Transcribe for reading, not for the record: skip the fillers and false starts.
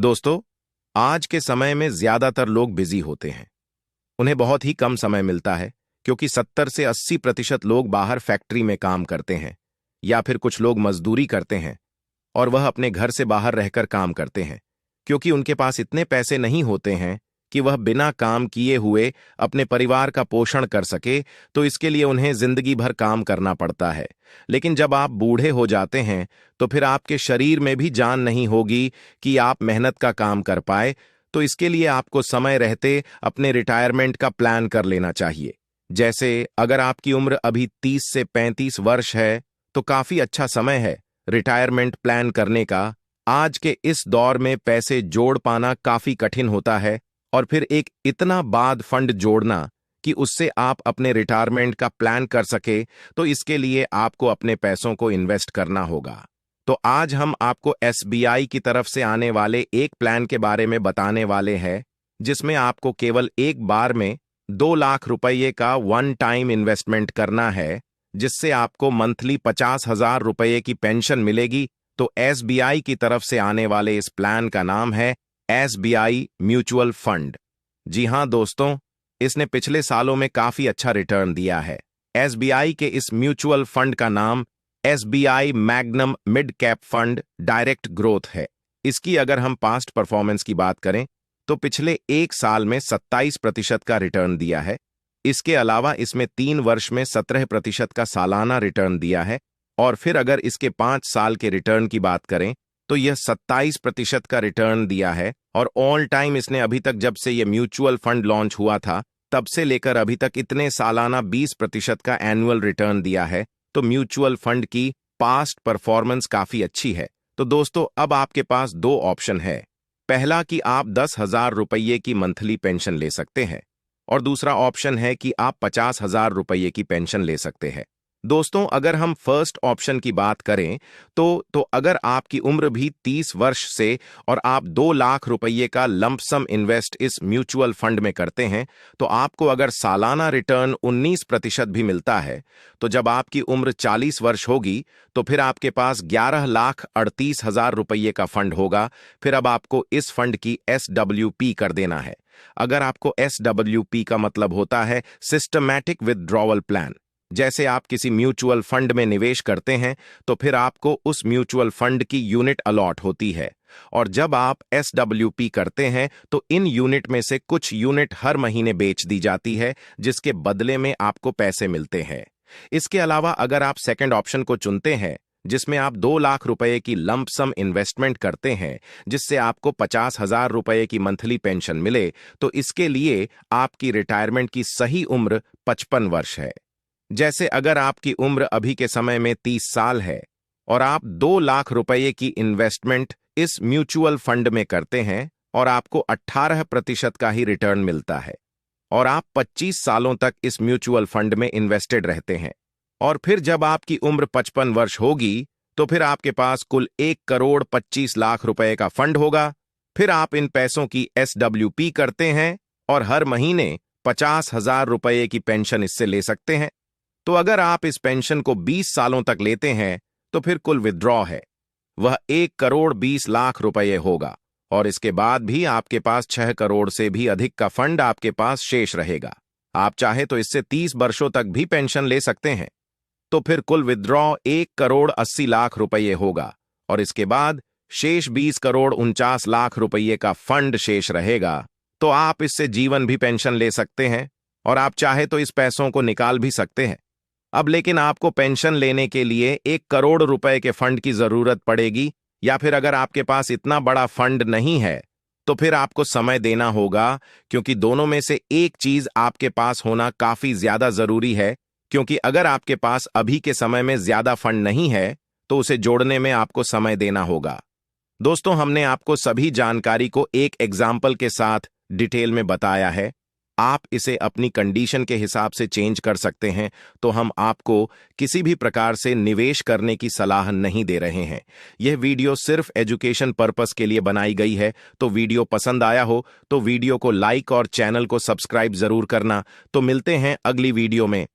दोस्तों, आज के समय में ज्यादातर लोग बिजी होते हैं। उन्हें बहुत ही कम समय मिलता है क्योंकि 70 से 80% लोग बाहर फैक्ट्री में काम करते हैं या फिर कुछ लोग मजदूरी करते हैं और वह अपने घर से बाहर रहकर काम करते हैं क्योंकि उनके पास इतने पैसे नहीं होते हैं कि वह बिना काम किए हुए अपने परिवार का पोषण कर सके, तो इसके लिए उन्हें जिंदगी भर काम करना पड़ता है। लेकिन जब आप बूढ़े हो जाते हैं तो फिर आपके शरीर में भी जान नहीं होगी कि आप मेहनत का काम कर पाए, तो इसके लिए आपको समय रहते अपने रिटायरमेंट का प्लान कर लेना चाहिए। जैसे अगर आपकी उम्र अभी 30 से 35 वर्ष है तो काफी अच्छा समय है रिटायरमेंट प्लान करने का। आज के इस दौर में पैसे जोड़ पाना काफी कठिन होता है और फिर एक इतना बाद फंड जोड़ना कि उससे आप अपने रिटायरमेंट का प्लान कर सके, तो इसके लिए आपको अपने पैसों को इन्वेस्ट करना होगा। तो आज हम आपको एसबीआई की तरफ से आने वाले एक प्लान के बारे में बताने वाले हैं जिसमें आपको केवल एक बार में 2 लाख रुपये का वन टाइम इन्वेस्टमेंट करना है, जिससे आपको मंथली 50,000 रुपये की पेंशन मिलेगी। तो एसबीआई की तरफ से आने वाले इस प्लान का नाम है एसबीआई म्यूचुअल फंड। जी हां दोस्तों, इसने पिछले सालों में काफी अच्छा रिटर्न दिया है। एसबीआई के इस म्यूचुअल फंड का नाम SBI magnum mid cap fund direct growth है। इसकी अगर हम पास्ट परफॉर्मेंस की बात करें तो पिछले एक साल में 27% का रिटर्न दिया है। इसके अलावा इसमें 3 वर्ष में 17% का सालाना रिटर्न दिया है और फिर अगर इसके 5 साल के रिटर्न की बात करें तो यह 27% का रिटर्न दिया है। और ऑल टाइम इसने अभी तक, जब से यह म्यूचुअल फंड लॉन्च हुआ था तब से लेकर अभी तक, इतने सालाना 20% का एनुअल रिटर्न दिया है। तो म्यूचुअल फंड की पास्ट परफॉर्मेंस काफी अच्छी है। तो दोस्तों, अब आपके पास 2 ऑप्शन है। पहला कि आप 10,000 रुपये की मंथली पेंशन ले सकते हैं और दूसरा ऑप्शन है कि आप 50,000 रुपये की पेंशन ले सकते हैं। दोस्तों, अगर हम फर्स्ट ऑप्शन की बात करें तो अगर आपकी उम्र भी 30 वर्ष से और आप 2 लाख रुपये का लंप सम इन्वेस्ट इस म्यूचुअल फंड में करते हैं तो आपको अगर सालाना रिटर्न 19% भी मिलता है, तो जब आपकी उम्र 40 वर्ष होगी तो फिर आपके पास 11,38,000 रुपये का फंड होगा। फिर अब आपको इस फंड की SWP कर देना है। अगर आपको SWP का मतलब होता है सिस्टमैटिक विथड्रॉवल प्लान। जैसे आप किसी म्यूचुअल फंड में निवेश करते हैं तो फिर आपको उस म्यूचुअल फंड की यूनिट अलॉट होती है और जब आप SWP करते हैं तो इन यूनिट में से कुछ यूनिट हर महीने बेच दी जाती है, जिसके बदले में आपको पैसे मिलते हैं। इसके अलावा अगर आप सेकंड ऑप्शन को चुनते हैं जिसमें आप 2 लाख रुपए की लंप सम इन्वेस्टमेंट करते हैं जिससे आपको 50,000 रुपये की मंथली पेंशन मिले, तो इसके लिए आपकी रिटायरमेंट की सही उम्र 55 वर्ष है। जैसे अगर आपकी उम्र अभी के समय में 30 साल है और आप 2 लाख रुपये की इन्वेस्टमेंट इस म्यूचुअल फंड में करते हैं और आपको 18% का ही रिटर्न मिलता है और आप 25 सालों तक इस म्यूचुअल फंड में इन्वेस्टेड रहते हैं और फिर जब आपकी उम्र 55 वर्ष होगी तो फिर आपके पास कुल 1,25,00,000 रुपए का फंड होगा। फिर आप इन पैसों की SWP करते हैं और हर महीने 50,000 रुपये की पेंशन इससे ले सकते हैं। तो अगर आप इस पेंशन को 20 सालों तक लेते हैं तो फिर कुल विथड्रॉ है वह 1,20,00,000 रुपये होगा और इसके बाद भी आपके पास 6 करोड़ से भी अधिक का फंड आपके पास शेष रहेगा। आप चाहे तो इससे 30 वर्षों तक भी पेंशन ले सकते हैं। तो फिर कुल विथड्रॉ 1,80,00,000 रुपये होगा और इसके बाद शेष 20,49,00,000 रुपये का फंड शेष रहेगा। तो आप इससे जीवन भी पेंशन ले सकते हैं और आप चाहे तो इस पैसों को निकाल भी सकते हैं। अब लेकिन आपको पेंशन लेने के लिए 1 करोड़ रुपए के फंड की जरूरत पड़ेगी, या फिर अगर आपके पास इतना बड़ा फंड नहीं है तो फिर आपको समय देना होगा, क्योंकि दोनों में से एक चीज आपके पास होना काफी ज्यादा जरूरी है। क्योंकि अगर आपके पास अभी के समय में ज्यादा फंड नहीं है तो उसे जोड़ने में आपको समय देना होगा। दोस्तों, हमने आपको सभी जानकारी को एक एग्जाम्पल के साथ डिटेल में बताया है। आप इसे अपनी कंडीशन के हिसाब से चेंज कर सकते हैं। तो हम आपको किसी भी प्रकार से निवेश करने की सलाह नहीं दे रहे हैं। यह वीडियो सिर्फ एजुकेशन पर्पस के लिए बनाई गई है। तो वीडियो पसंद आया हो तो वीडियो को लाइक और चैनल को सब्सक्राइब जरूर करना। तो मिलते हैं अगली वीडियो में।